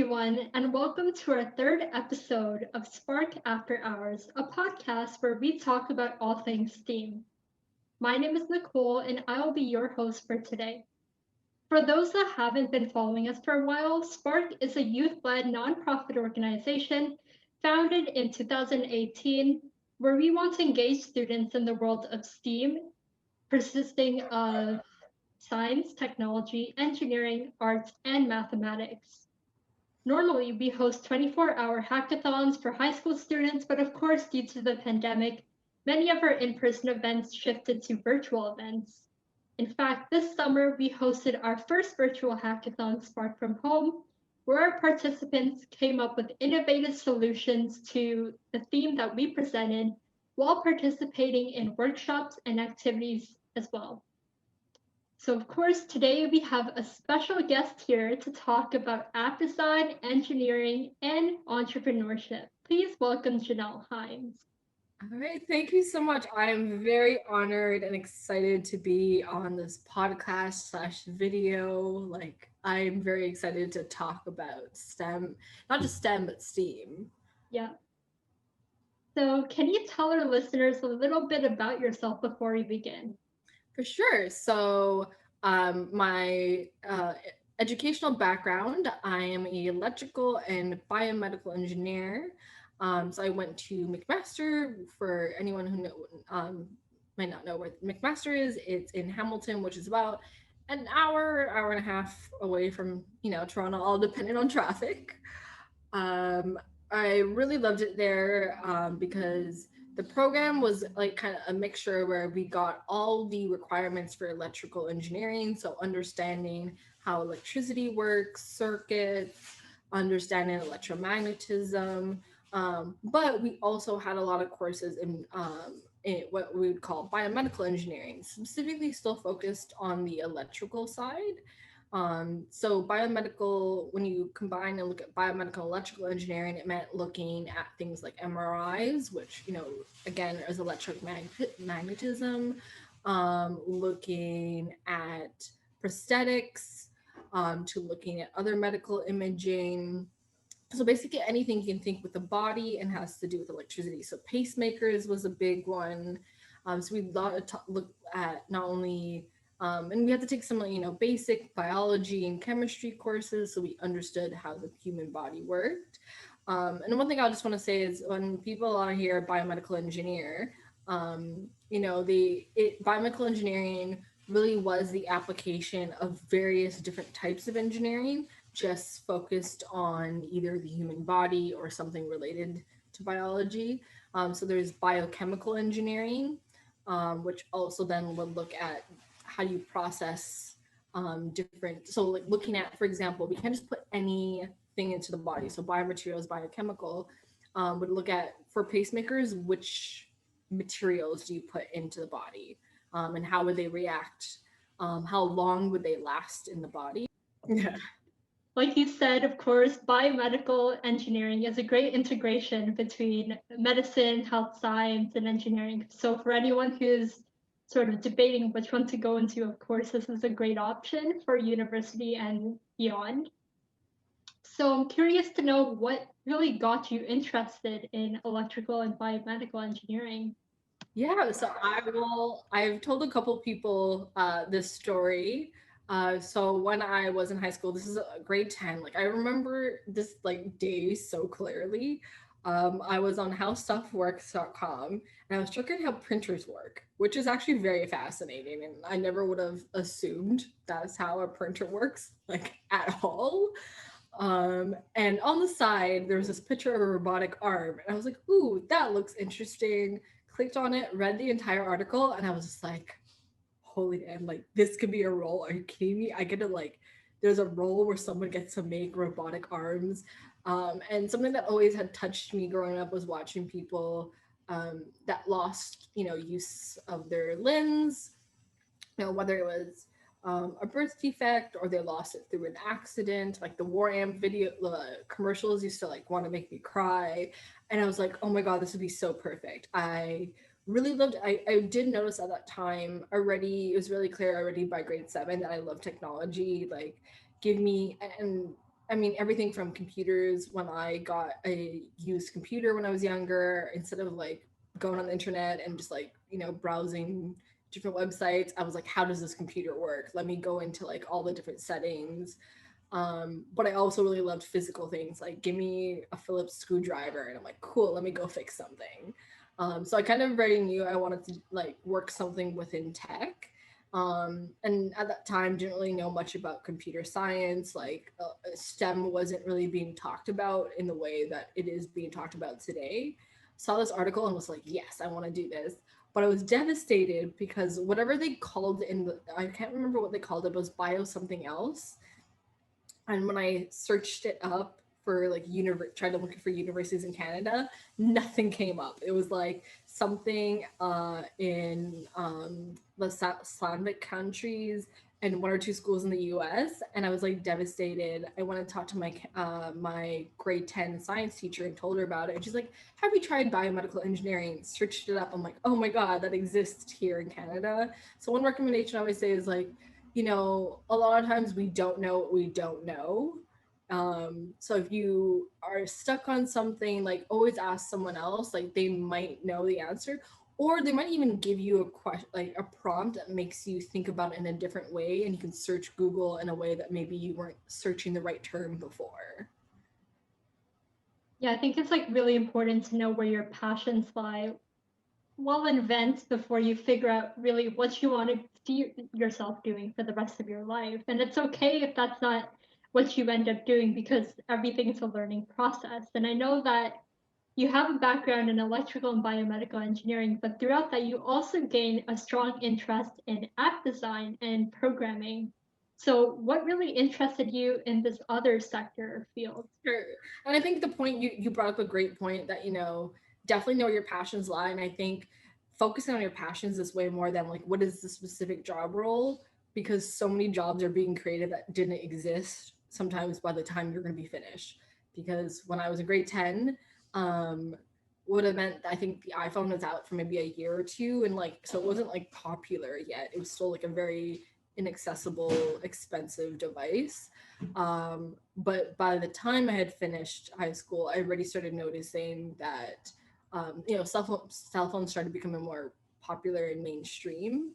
everyone, and welcome to our third episode of Spark After Hours, a podcast where we talk about all things STEAM. My name is Nicole, and I will be your host for today. For those that haven't been following us for a while, Spark is a youth led nonprofit organization founded in 2018 where we want to engage students in the world of STEAM, consisting of science, technology, engineering, arts, and mathematics. Normally, we host 24-hour hackathons for high school students, but of course, due to the pandemic, many of our in-person events shifted to virtual events. In fact, this summer, we hosted our first virtual hackathon, Spark from Home, where our participants came up with innovative solutions to the theme that we presented while participating in workshops and activities as well. So, of course, today we have a special guest here to talk about app design, engineering, and entrepreneurship. Please welcome Janelle Hines. All right, thank you so much. I am very honored and excited to be on this podcast slash video. I'm very excited to talk about STEM, not just STEM, but STEAM. Yeah. So, can you tell our listeners a little bit about yourself before we begin? For sure. My educational background, I am a electrical and biomedical engineer. So I went to McMaster. For anyone who might not know where McMaster is, it's in Hamilton, which is about an hour and a half away from Toronto, all depending on traffic. I really loved it there because the program was like kind of a mixture where we got all the requirements for electrical engineering, so understanding how electricity works, circuits, understanding electromagnetism. But we also had a lot of courses in what we would call biomedical engineering, specifically still focused on the electrical side. So biomedical, when you combine and look at biomedical electrical engineering, it meant looking at things like MRIs, which, again, is electromagnetism, looking at prosthetics, to looking at other medical imaging. So basically anything you can think with the body and has to do with electricity. So pacemakers was a big one. So we look at not only and we had to take some, basic biology and chemistry courses so we understood how the human body worked. And one thing I just want to say is when people are here biomedical engineer, biomedical engineering really was the application of various different types of engineering, just focused on either the human body or something related to biology. So there's biochemical engineering, which also then would look at how you process different. So like looking at, for example, we can't just put anything into the body. So biomaterials, biochemical, would look at for pacemakers, which materials do you put into the body, and how would they react? How long would they last in the body? Yeah. Like you said, of course, biomedical engineering is a great integration between medicine, health science, and engineering. So, for anyone who's sort of debating which one to go into, of course, this is a great option for university and beyond. So, I'm curious to know what really got you interested in electrical and biomedical engineering. Yeah, so I've told a couple people this story. So when I was in high school, this is grade 10. Like I remember this like day so clearly. I was on howstuffworks.com and I was checking how printers work, which is actually very fascinating. And I never would have assumed that's how a printer works, like at all. And on the side, there was this picture of a robotic arm. And I was like, ooh, that looks interesting. Clicked on it, read the entire article, and I was just like, holy damn, like this could be a role. Are you kidding me? I get to like, there's a role where someone gets to make robotic arms. And something that always had touched me growing up was watching people that lost, use of their limbs, whether it was a birth defect or they lost it through an accident. Like the War Amp video, the commercials used to like want to make me cry. And I was like, oh my God, this would be so perfect. I really loved, I did notice at that time already, it was really clear already by grade 7 that I love technology. Like give me, and I mean, everything from computers. When I got a used computer when I was younger, instead of like going on the internet and just like, browsing different websites, I was like, how does this computer work? Let me go into like all the different settings. But I also really loved physical things, like give me a Phillips screwdriver, and I'm like, cool, let me go fix something. So I kind of already knew I wanted to like work something within tech. And at that time, didn't really know much about computer science. Like STEM wasn't really being talked about in the way that it is being talked about today. Saw this article and was like, yes, I want to do this. But I was devastated because whatever they called I can't remember what they called it, but it was bio something else. And when I searched it up for like tried to look for universities in Canada, nothing came up. It was like something in the Slavic countries and one or two schools in the U.S. And I was like devastated. I went and talked to my grade 10 science teacher and told her about it. And she's like, "Have you tried biomedical engineering?" Searched it up. I'm like, "Oh my god, that exists here in Canada." So one recommendation I always say is like, a lot of times we don't know what we don't know. So if you are stuck on something, like always ask someone else, like they might know the answer, or they might even give you a question, like a prompt that makes you think about it in a different way, and you can search Google in a way that maybe you weren't searching the right term before. Yeah, I think it's like really important to know where your passions lie well in advance before you figure out really what you want to see yourself doing for the rest of your life. And it's okay if that's not what you end up doing because everything is a learning process. And I know that you have a background in electrical and biomedical engineering, but throughout that, you also gain a strong interest in app design and programming. So, what really interested you in this other sector or field? Sure. And I think the point you brought up a great point that, definitely know where your passions lie. And I think focusing on your passions is way more than like, what is the specific job role? Because so many jobs are being created that didn't exist sometimes by the time you're going to be finished. Because when I was in grade 10, um, would have meant I think the iPhone was out for maybe a year or two. And like, so it wasn't like popular yet. It was still like a very inaccessible, expensive device. But by the time I had finished high school, I already started noticing that, cell phones started becoming more popular and mainstream.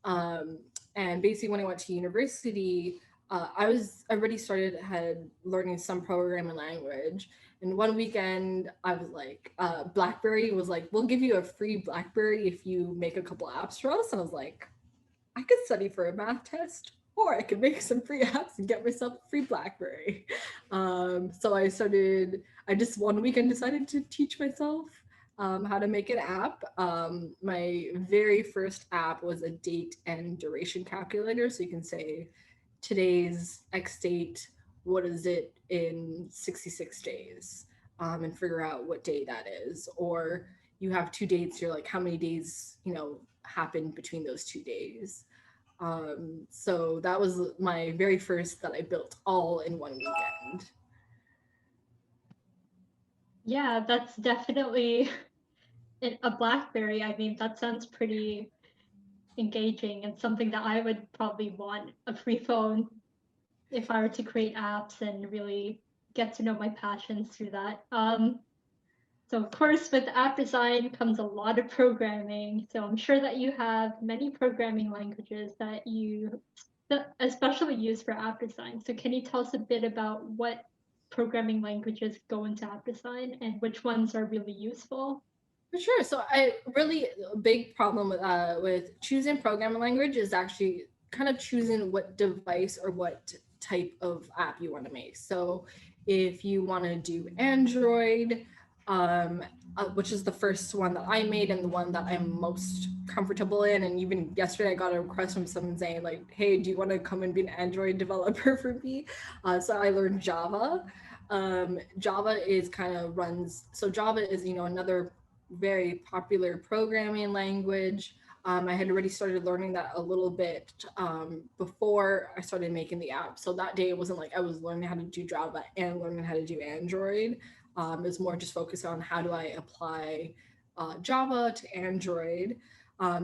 Um, and basically, when I went to university, I was already had learning some programming language. And one weekend, I was like, BlackBerry was like, "We'll give you a free BlackBerry if you make a couple apps for us." And I was like, I could study for a math test, or I could make some free apps and get myself a free BlackBerry. So I just one weekend decided to teach myself how to make an app. My very first app was a date and duration calculator. So you can say today's X date, what is it in 66 days? And figure out what day that is. Or you have two dates, you're like, how many days, happened between those 2 days. So that was my very first that I built all in one weekend. Yeah, that's definitely a BlackBerry. I mean, that sounds pretty engaging and something that I would probably want a free phone if I were to create apps and really get to know my passions through that. So of course, with app design comes a lot of programming. So I'm sure that you have many programming languages that you especially use for app design. So can you tell us a bit about what programming languages go into app design and which ones are really useful? For sure. So I really a big problem with choosing programming language is actually kind of choosing what device or what type of app you want to make. So if you want to do Android, which is the first one that I made and the one that I'm most comfortable in. And even yesterday, I got a request from someone saying like, "Hey, do you want to come and be an Android developer for me?" So I learned Java. Java is kind of runs. So Java is another very popular programming language. I had already started learning that a little bit before I started making the app. So that day it wasn't like I was learning how to do Java and learning how to do Android. It's more just focused on how do I apply Java to Android.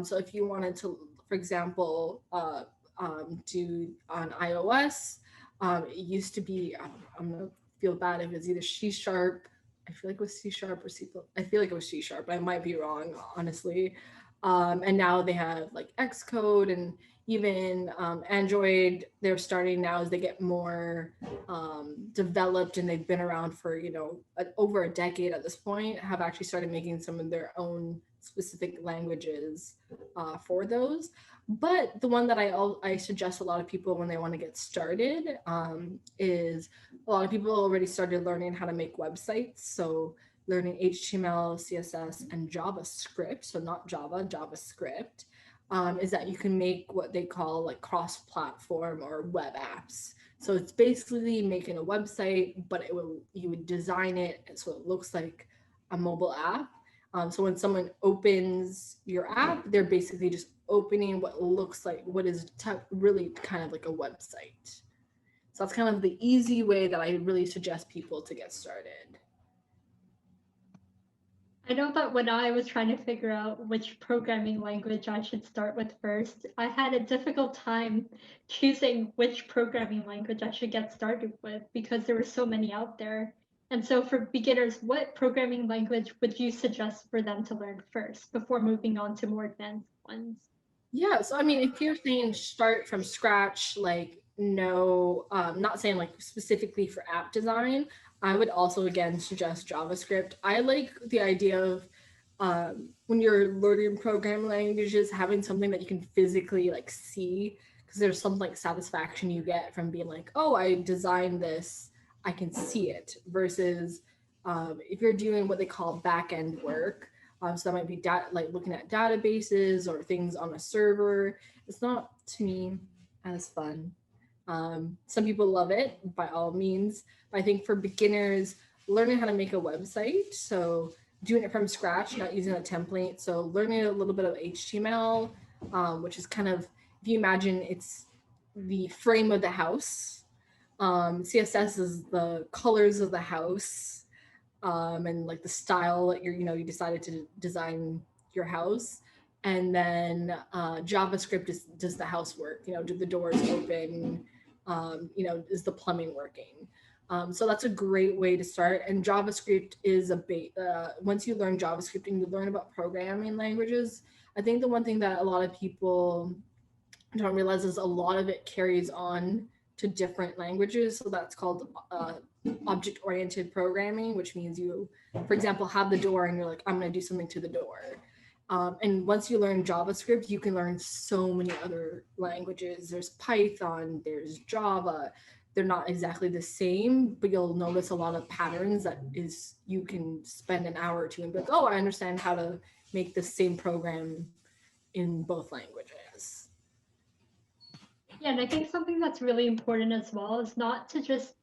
So if you wanted to, for example, do on iOS, It used to be, I'm gonna feel bad if it's either C sharp. I feel like it was C sharp or C. I feel like it was C sharp. I might be wrong, honestly. And now they have like Xcode and even Android. They're starting now as they get more developed and they've been around for over a decade at this point. Have actually started making some of their own specific languages for those. But the one that I suggest a lot of people when they want to get started is a lot of people already started learning how to make websites. So learning HTML, CSS, and JavaScript. So not Java, JavaScript. Is that you can make what they call like cross-platform or web apps. So it's basically making a website, but you would design it so it looks like a mobile app. So when someone opens your app, they're basically just opening what looks like what is really kind of like a website. So that's kind of the easy way that I really suggest people to get started. I know that when I was trying to figure out which programming language I should start with first, I had a difficult time choosing which programming language I should get started with because there were so many out there. And so for beginners, what programming language would you suggest for them to learn first before moving on to more advanced ones? Yeah, so I mean, if you're saying start from scratch, like no, not saying like specifically for app design, I would also again suggest JavaScript. I like the idea of when you're learning programming languages, having something that you can physically like see, because there's some like satisfaction you get from being like, oh, I designed this, I can see it, versus if you're doing what they call back end work. So that might be like looking at databases or things on a server. It's not to me as fun. Some people love it by all means, but I think for beginners, learning how to make a website, so doing it from scratch, not using a template. So learning a little bit of HTML, which is kind of, if you imagine it's the frame of the house. CSS is the colors of the house, and like the style that you decided to design your house. And then JavaScript does the housework. Do the doors open? Is the plumbing working? So that's a great way to start. And JavaScript is once you learn JavaScript and you learn about programming languages, I think the one thing that a lot of people don't realize is a lot of it carries on to different languages. So that's called object-oriented programming, which means you, for example, have the door and you're like, I'm going to do something to the door. And once you learn JavaScript, you can learn so many other languages. There's Python, there's Java. They're not exactly the same, but you'll notice a lot of patterns that is you can spend an hour or two and be like, oh, I understand how to make the same program in both languages. Yeah, and I think something that's really important as well is not to just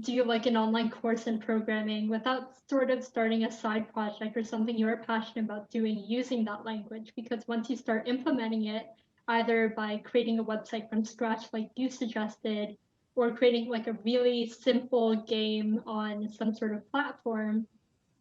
do like an online course in programming without sort of starting a side project or something you're passionate about doing using that language. Because once you start implementing it, either by creating a website from scratch, like you suggested, or creating like a really simple game on some sort of platform,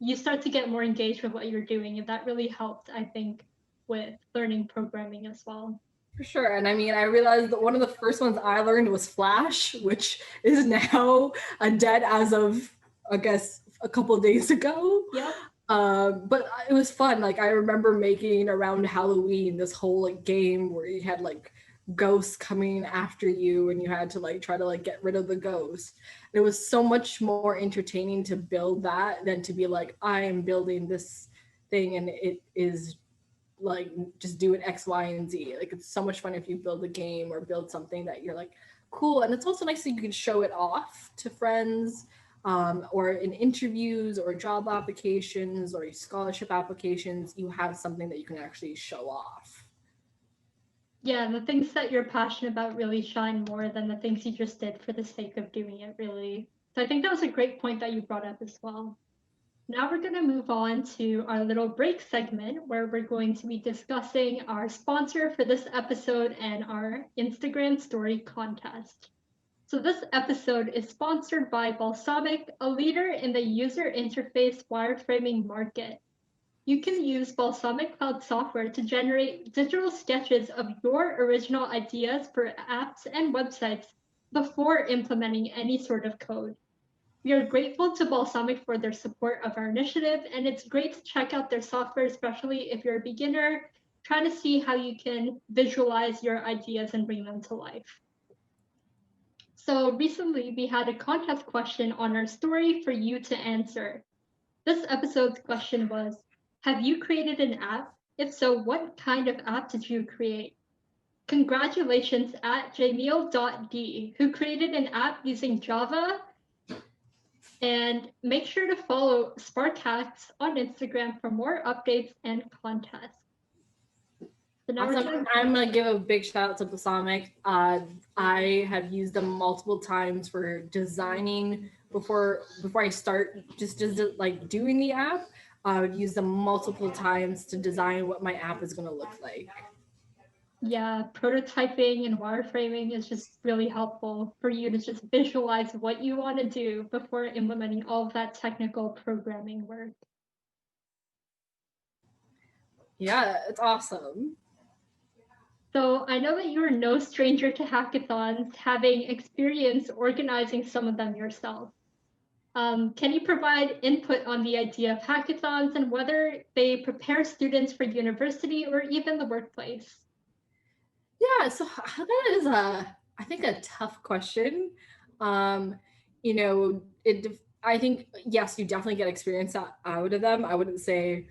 you start to get more engaged with what you're doing. And that really helped, I think, with learning programming as well. For sure. And I mean, I realized that one of the first ones I learned was Flash, which is now dead as of, I guess, a couple of days ago. Yeah. But it was fun. Like, I remember making around Halloween this whole like game where you had like ghosts coming after you and you had to like try to like get rid of the ghost. It was so much more entertaining to build that than to be like, I am building this thing and it is like just doing X, Y, and Z. Like, it's so much fun if you build a game or build something that you're like, cool. And it's also nice that you can show it off to friends, or in interviews or job applications or scholarship applications. You have something that you can actually show off. Yeah, the things that you're passionate about really shine more than the things you just did for the sake of doing it, really. So I think that was a great point that you brought up as well. Now we're going to move on to our little break segment where we're going to be discussing our sponsor for this episode and our Instagram story contest. So this episode is sponsored by Balsamiq, a leader in the user interface wireframing market. You can use Balsamiq Cloud software to generate digital sketches of your original ideas for apps and websites before implementing any sort of code. We are grateful to Balsamic for their support of our initiative, and it's great to check out their software, especially if you're a beginner, trying to see how you can visualize your ideas and bring them to life. So recently we had a contest question on our story for you to answer. This episode's question was, have you created an app? If so, what kind of app did you create? Congratulations at jamil.d, who created an app using Java. And make sure to follow Spark Hacks on Instagram for more updates and contests. So now Awesome. I'm gonna give a big shout out to Balsamic. I have used them multiple times for designing before I start just like doing the app. I would use them multiple times to design what my app is gonna look like. Yeah, prototyping and wireframing is just really helpful for you to just visualize what you want to do before implementing all of that technical programming work. Yeah, it's awesome. So I know that you're no stranger to hackathons, having experience organizing some of them yourself. Can you provide input on the idea of hackathons and whether they prepare students for university or even the workplace? Yeah, so that is I think a tough question. You know, I think yes, you definitely get experience out of them. I wouldn't say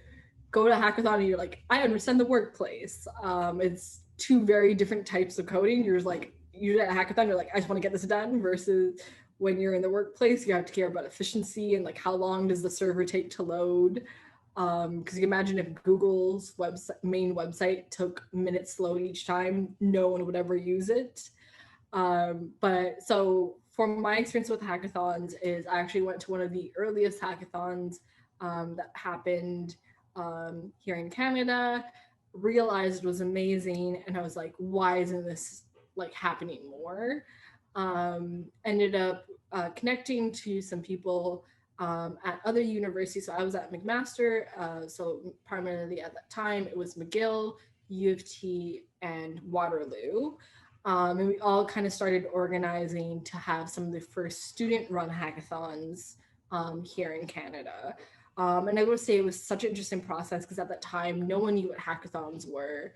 go to a hackathon and you're like, I understand the workplace. It's two very different types of coding. You're like, you're at a hackathon, you're like, I just want to get this done, versus when you're in the workplace, you have to care about efficiency and like how long does the server take to load. Because you can imagine if Google's main website took minutes to load each time, no one would ever use it. But so from my experience with hackathons is I actually went to one of the earliest hackathons that happened here in Canada, realized it was amazing, and I was like, why isn't this like happening more? Ended up connecting to some people at other universities. So I was at McMaster, so primarily at that time it was McGill, U of T, and Waterloo. And we all kind of started organizing to have some of the first student-run hackathons here in Canada. And I would say it was such an interesting process because at that time, no one knew what hackathons were.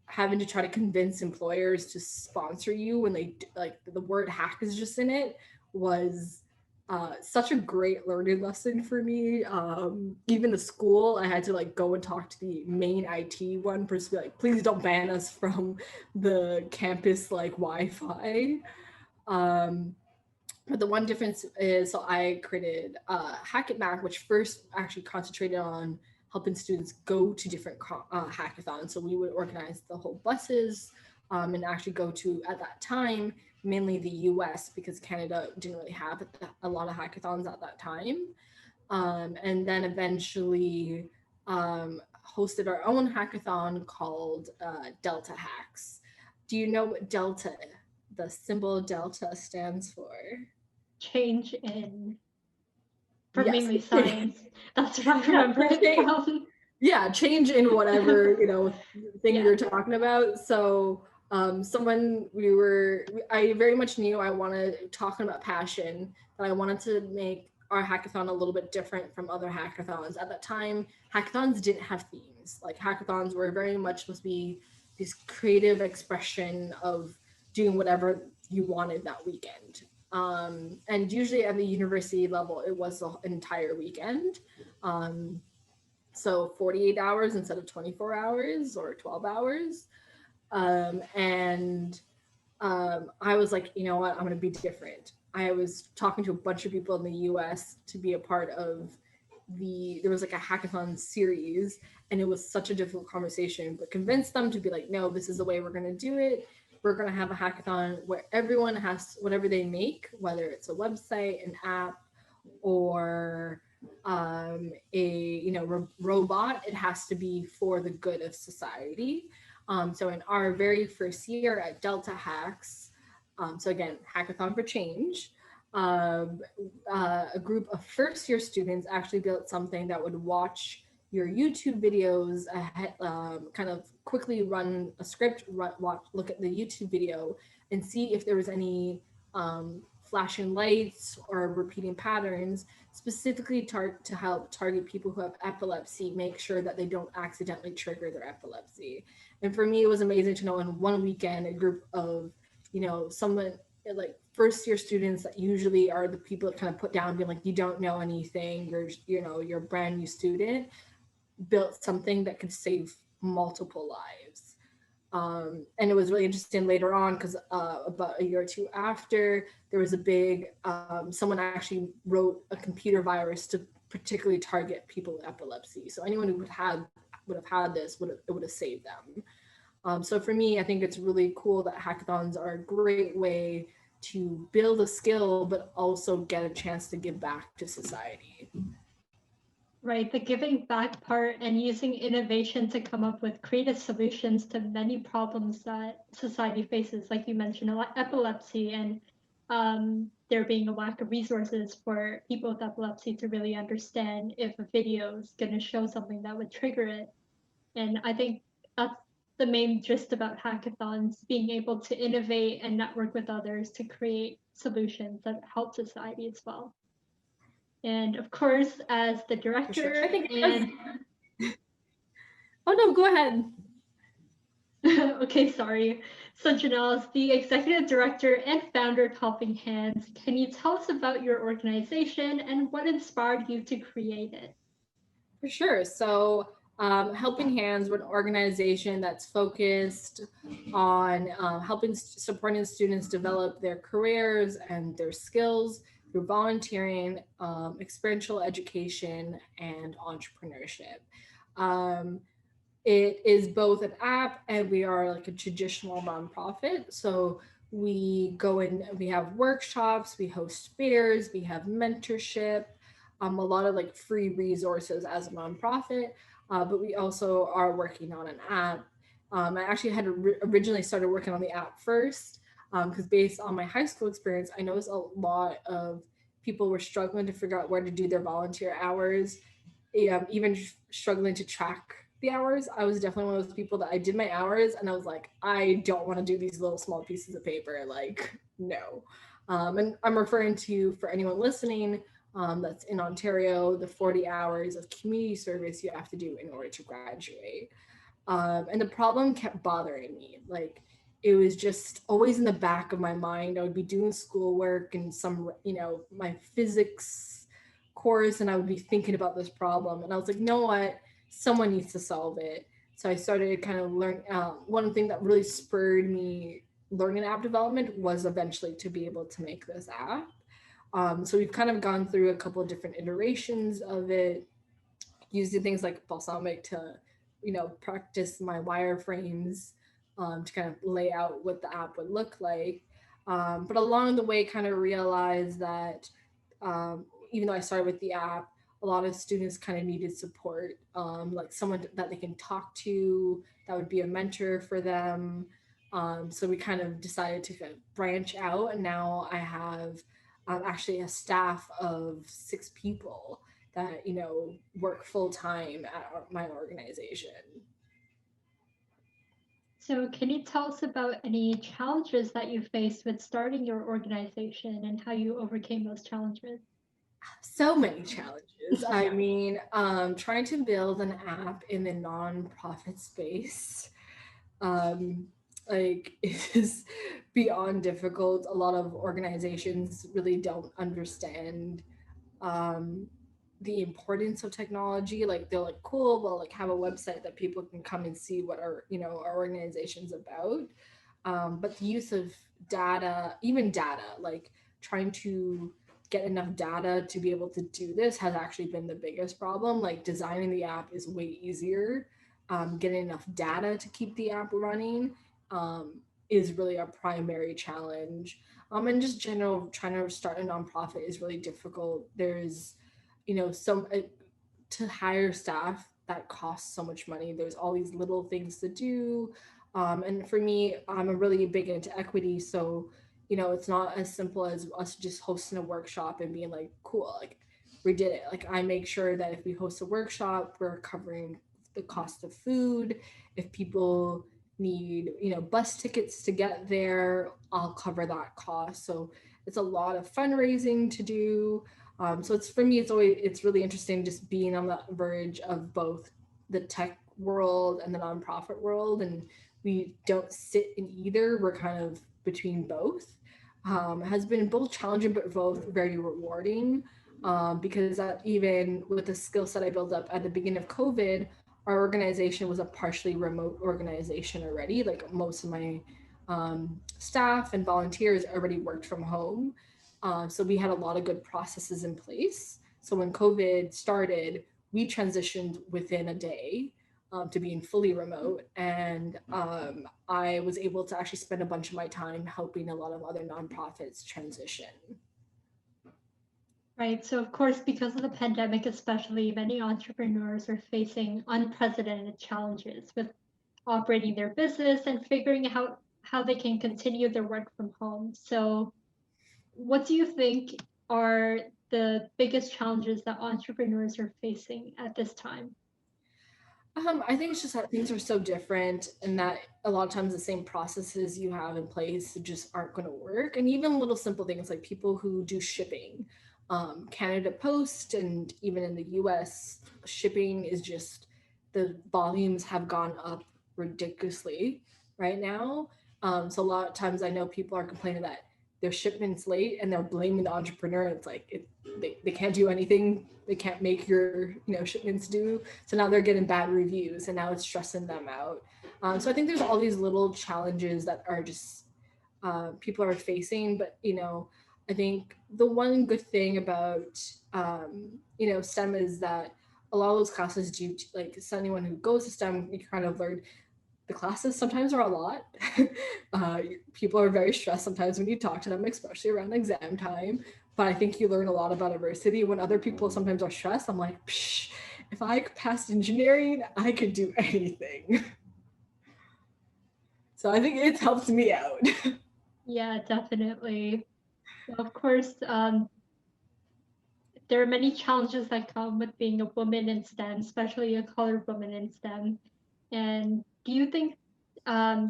Having to try to convince employers to sponsor you when they like the word hack is just in it was such a great learning lesson for me. Even the school, I had to like go and talk to the main IT one person, be like, please don't ban us from the campus like Wi-Fi. But the one difference is, so I created Hackett which first actually concentrated on helping students go to different hackathons. So we would organize the whole buses and actually go to, at that time, mainly the US because Canada didn't really have a lot of hackathons at that time. And then eventually hosted our own hackathon called Delta Hacks. Do you know what Delta, the symbol Delta, stands for? Change in, for Yes. mainly science. That's what I remember it from. Yeah, change in whatever, thing Yeah. you're talking about. So I very much knew I wanted, talking about passion, that I wanted to make our hackathon a little bit different from other hackathons. At that time, hackathons didn't have themes. Like hackathons were very much supposed to be this creative expression of doing whatever you wanted that weekend. And usually at the university level, it was the entire weekend. So 48 hours instead of 24 hours or 12 hours. And I was like, you know what, I'm going to be different. I was talking to a bunch of people in the US to be a part of there was like a hackathon series, and it was such a difficult conversation, but convinced them to be like, no, this is the way we're going to do it. We're going to have a hackathon where everyone has whatever they make, whether it's a website, an app, or robot. It has to be for the good of society. So in our very first year at Delta Hacks, so again, Hackathon for Change, a group of first year students actually built something that would watch your YouTube videos, kind of quickly run a script, look at the YouTube video, and see if there was any flashing lights or repeating patterns, specifically to help target people who have epilepsy, make sure that they don't accidentally trigger their epilepsy. And for me, it was amazing to know in one weekend, a group of, someone like first year students that usually are the people that kind of put down, being like, you don't know anything, you're a brand new student, built something that could save multiple lives. And it was really interesting later on because about a year or two after, there was a big, someone actually wrote a computer virus to particularly target people with epilepsy. So anyone who would have had this would have saved them. So for me, I think it's really cool that hackathons are a great way to build a skill, but also get a chance to give back to society. Right, the giving back part and using innovation to come up with creative solutions to many problems that society faces, like you mentioned, epilepsy, and there being a lack of resources for people with epilepsy to really understand if a video is going to show something that would trigger it. And I think that's the main gist about hackathons, being able to innovate and network with others to create solutions that help society as well. And of course, as the director, sure. I think and oh no, go ahead. okay, sorry. So Janelle is the executive director and founder of Helping Hands. Can you tell us about your organization and what inspired you to create it? For sure. So, Helping Hands, we're an organization that's focused on supporting students develop their careers and their skills through volunteering, experiential education, and entrepreneurship. Um, it is both an app and we are like a traditional nonprofit. So we go in, we have workshops, we host fairs, we have mentorship, a lot of like free resources as a nonprofit. But we also are working on an app. I actually had originally started working on the app first because based on my high school experience, I noticed a lot of people were struggling to figure out where to do their volunteer hours, even struggling to track the hours. I was definitely one of those people that I did my hours and I was like, I don't want to do these little small pieces of paper. Like, no. And I'm referring to, for anyone listening, that's in Ontario, the 40 hours of community service you have to do in order to graduate. And the problem kept bothering me. Like, it was just always in the back of my mind. I would be doing schoolwork and my physics course, and I would be thinking about this problem. And I was like, you know what? Someone needs to solve it. So I started kind of learning. One thing that really spurred me learning app development was eventually to be able to make this app. So we've kind of gone through a couple of different iterations of it, using things like Balsamic to, practice my wireframes, to kind of lay out what the app would look like. But along the way, kind of realized that even though I started with the app, a lot of students kind of needed support, like someone that they can talk to, that would be a mentor for them. So we kind of decided to kind of branch out, and now I have actually a staff of 6 people that work full time at my organization. So can you tell us about any challenges that you faced with starting your organization and how you overcame those challenges? So many challenges. I mean, trying to build an app in the nonprofit space, um, like is beyond difficult. A lot of organizations really don't understand um, the importance of technology. Like they're like, cool, we'll like have a website that people can come and see what our organization's about. But the use of data, even data, like trying to get enough data to be able to do this has actually been the biggest problem. Like designing the app is way easier. Getting enough data to keep the app running is really a primary challenge. And just general trying to start a nonprofit is really difficult. There's, some to hire staff that costs so much money. There's all these little things to do. And for me, I'm really big into equity. So, it's not as simple as us just hosting a workshop and being like, cool, like we did it. Like I make sure that if we host a workshop, we're covering the cost of food. If people need, bus tickets to get there, I'll cover that cost. So it's a lot of fundraising to do. So it's for me, it's really interesting just being on the verge of both the tech world and the nonprofit world, and we don't sit in either. We're kind of between both. Has been both challenging but both very rewarding, because even with the skill set I built up at the beginning of COVID, our organization was a partially remote organization already. Like most of my staff and volunteers already worked from home. So we had a lot of good processes in place. So when COVID started, we transitioned within a day to being fully remote. And I was able to actually spend a bunch of my time helping a lot of other nonprofits transition. Right. So, of course, because of the pandemic, especially, many entrepreneurs are facing unprecedented challenges with operating their business and figuring out how they can continue their work from home. So, what do you think are the biggest challenges that entrepreneurs are facing at this time? I think it's just that things are so different, and that a lot of times the same processes you have in place just aren't going to work. And even little simple things like people who do shipping, Canada Post, and even in the US, shipping is just, the volumes have gone up ridiculously right now. So a lot of times I know people are complaining that their shipment's late and they're blaming the entrepreneur. It's like they can't do anything. They can't make your shipments due. So now they're getting bad reviews, and now it's stressing them out. So I think there's all these little challenges that are just people are facing. But I think the one good thing about STEM is that a lot of those classes do, like, so anyone who goes to STEM, you kind of learn the classes sometimes are a lot. People are very stressed sometimes when you talk to them, especially around exam time. But I think you learn a lot about adversity. When other people sometimes are stressed, I'm like, psh, if I passed engineering, I could do anything. So I think it's helped me out. Yeah, definitely. Well, of course, there are many challenges that come with being a woman in STEM, especially a colored woman in STEM. And do you think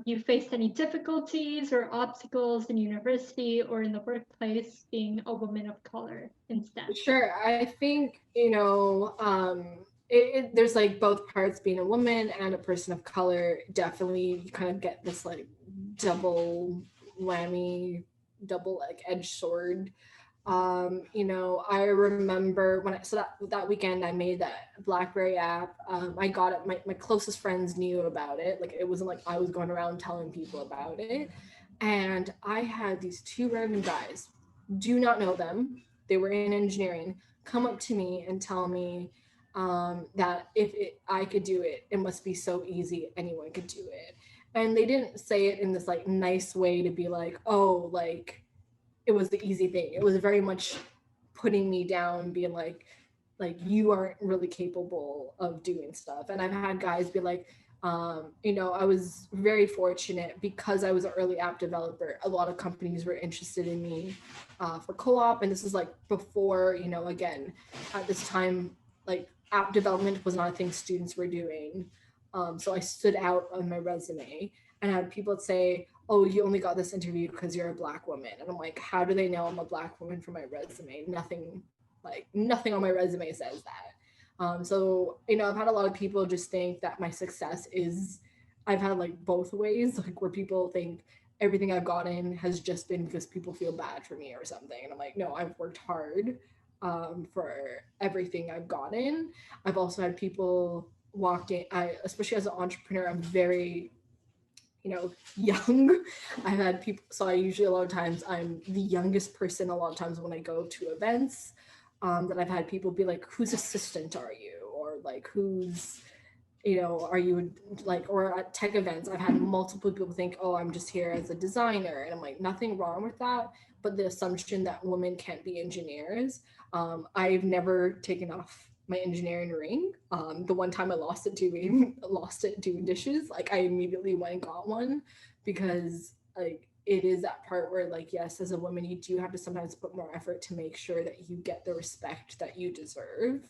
you faced any difficulties or obstacles in university or in the workplace being a woman of color in STEM? Sure. I think, there's like both parts, being a woman and a person of color. Definitely, you kind of get this like double whammy, double like edged sword. I remember when that weekend I made that BlackBerry app. I got it. My closest friends knew about it. Like it wasn't like I was going around telling people about it. And I had these two random guys, do not know them. They were in engineering, come up to me and tell me that if I could do it, it must be so easy. Anyone could do it. And they didn't say it in this like nice way to be like, oh, like it was the easy thing. It was very much putting me down, being like you aren't really capable of doing stuff. And I've had guys be like, I was very fortunate because I was an early app developer. A lot of companies were interested in me for co-op, and this is like before, again, at this time, like app development was not a thing students were doing. So I stood out on my resume, and I had people say, oh, you only got this interview because you're a Black woman. And I'm like, how do they know I'm a Black woman from my resume? Nothing on my resume says that. So, I've had a lot of people just think that my success is, I've had like both ways, like where people think everything I've gotten has just been because people feel bad for me or something. And I'm like, no, I've worked hard for everything I've gotten. I've also had people walk in, especially as an entrepreneur, I'm very young. I've had people, so I usually a lot of times I'm the youngest person a lot of times when I go to events, that I've had people be like, whose assistant are you? Or like, who's, are you like, or at tech events, I've had multiple people think, oh, I'm just here as a designer. And I'm like, nothing wrong with that. But the assumption that women can't be engineers, I've never taken off my engineering ring. The one time I lost it doing dishes, like I immediately went and got one because like it is that part where, like, yes, as a woman, you do have to sometimes put more effort to make sure that you get the respect that you deserve.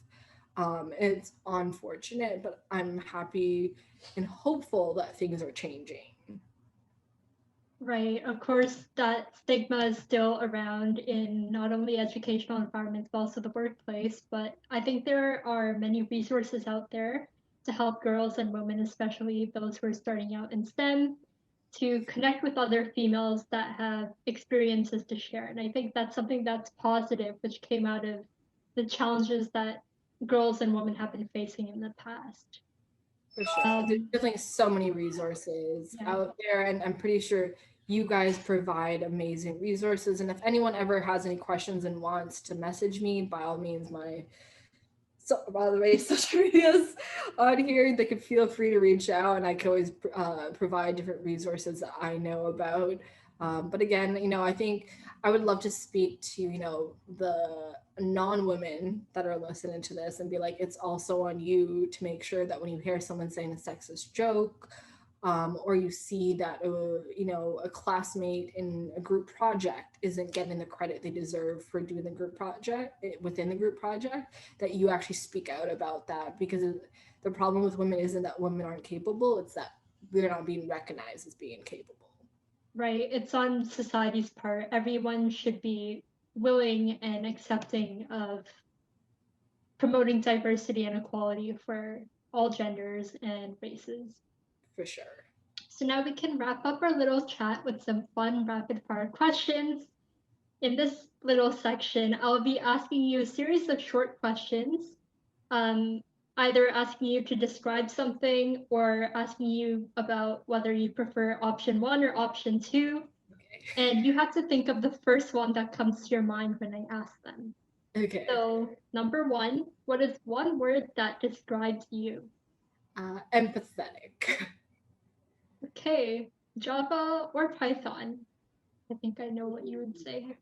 It's unfortunate, but I'm happy and hopeful that things are changing. Right. Of course, that stigma is still around in not only educational environments, but also the workplace. But I think there are many resources out there to help girls and women, especially those who are starting out in STEM, to connect with other females that have experiences to share. And I think that's something that's positive, which came out of the challenges that girls and women have been facing in the past. For sure. There's definitely so many resources Yeah. out there, and I'm pretty sure you guys provide amazing resources. And if anyone ever has any questions and wants to message me, by all means, by the way, social medias on here, they can feel free to reach out, and I can always provide different resources that I know about. But again, I think I would love to speak to, the non-women that are listening to this and be like, it's also on you to make sure that when you hear someone saying a sexist joke, or you see that a classmate in a group project isn't getting the credit they deserve for doing the group project within the group project, that you actually speak out about that, because the problem with women isn't that women aren't capable, it's that we're not being recognized as being capable. Right. It's on society's part. Everyone should be willing and accepting of promoting diversity and equality for all genders and races. For sure. So now we can wrap up our little chat with some fun rapid fire questions. In this little section, I'll be asking you a series of short questions, either asking you to describe something or asking you about whether you prefer option 1 or option 2. Okay. And you have to think of the first one that comes to your mind when I ask them. Okay. So, number 1, what is one word that describes you? Empathetic. Okay, Java or Python? I think I know what you would say.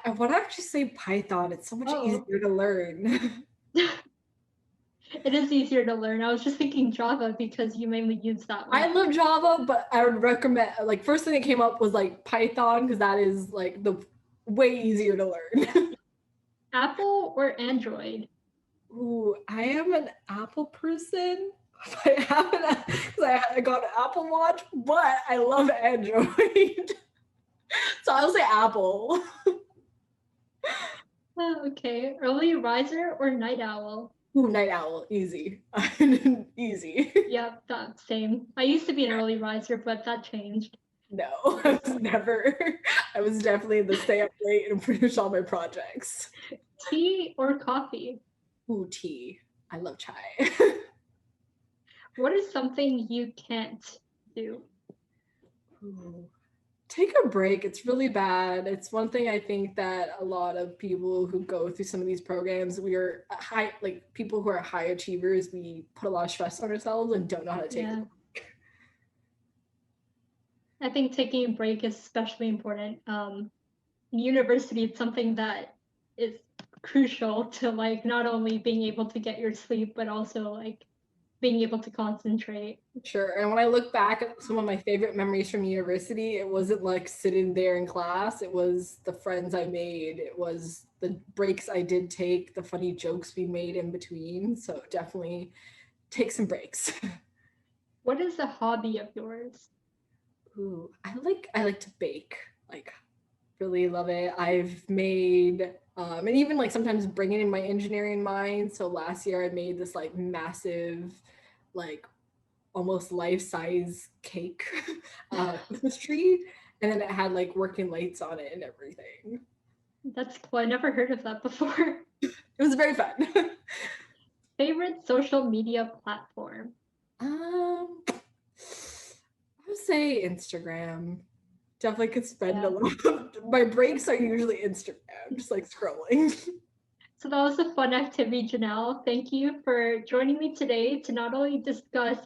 I want to actually say Python. It's so much easier to learn. It is easier to learn. I was just thinking Java because you mainly use that one. I love Java, but I would recommend, like, first thing that came up was like Python, because that is like the way easier to learn. Apple or Android? Ooh, I am an Apple person. I got an Apple Watch, but I love Android. So I'll say Apple. Okay, early riser or night owl? Ooh, night owl, easy. Easy. Yep, that same. I used to be an early riser, but that changed. No, I was never. I was definitely the stay up late and finish all my projects. Tea or coffee? Ooh, tea. I love chai. What is something you can't do? Ooh. Take a break. It's really bad. It's one thing I think that a lot of people who go through some of these programs, we are people who are high achievers, we put a lot of stress on ourselves and don't know how to take a break. I think taking a break is especially important. In university, it's something that is crucial to like not only being able to get your sleep, but also like being able to concentrate. Sure. And when I look back at some of my favorite memories from university, it wasn't like sitting there in class. It was the friends I made. It was the breaks I did take, the funny jokes we made in between. So definitely take some breaks. What is a hobby of yours? Ooh, I like to bake. Like, really love it. I've made and even like sometimes bringing in my engineering mind. So last year I made this like massive, like almost life-size cake Christmas tree, and then it had like working lights on it and everything. That's cool. I never heard of that before. It was very fun. Favorite social media platform? I would say Instagram. Definitely could spend a lot of my breaks are usually Instagram, just like scrolling. So that was a fun activity, Janelle. Thank you for joining me today to not only discuss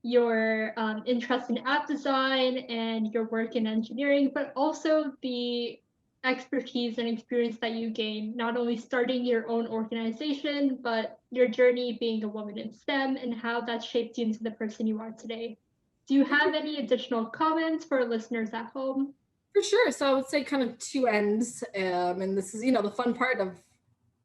your interest in app design and your work in engineering, but also the expertise and experience that you gained, not only starting your own organization, but your journey being a woman in STEM and how that shaped you into the person you are today. Do you have any additional comments for listeners at home? For sure. So I would say kind of two ends. And this is, the fun part of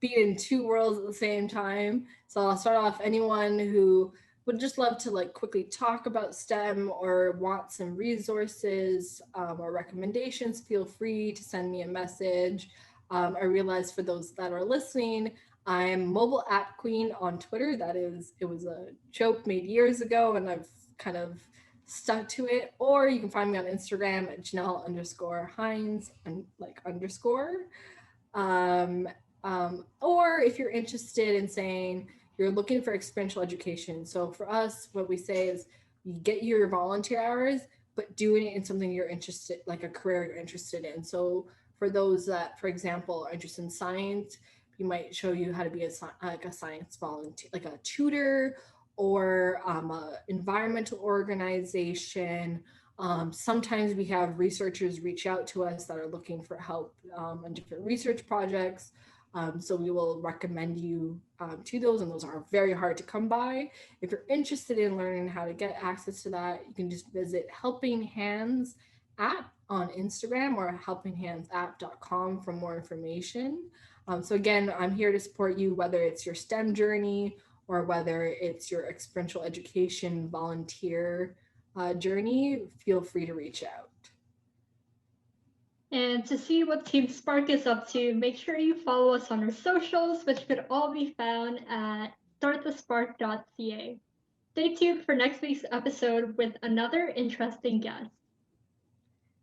being in two worlds at the same time. So I'll start off anyone who would just love to like quickly talk about STEM or want some resources or recommendations, feel free to send me a message. I realize for those that are listening, I'm Mobile App Queen on Twitter. It was a joke made years ago, and I've kind of stuck to it. Or you can find me on Instagram at Janelle_Hines and like underscore. Um, or if you're interested in saying you're looking for experiential education. So for us, what we say is you get your volunteer hours, but doing it in something you're interested, like a career you're interested in. So for those that, for example, are interested in science, we might show you how to be a science volunteer, like a tutor or a environmental organization. Sometimes we have researchers reach out to us that are looking for help on different research projects. So we will recommend you to those, and those are very hard to come by. If you're interested in learning how to get access to that, you can just visit Helping Hands app on Instagram or helpinghandsapp.com for more information. So again, I'm here to support you, whether it's your STEM journey or whether it's your experiential education volunteer journey. Feel free to reach out. And to see what Team Spark is up to, make sure you follow us on our socials, which could all be found at startthespark.ca. Stay tuned for next week's episode with another interesting guest.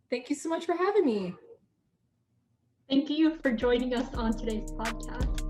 Thank you so much for having me. Thank you for joining us on today's podcast.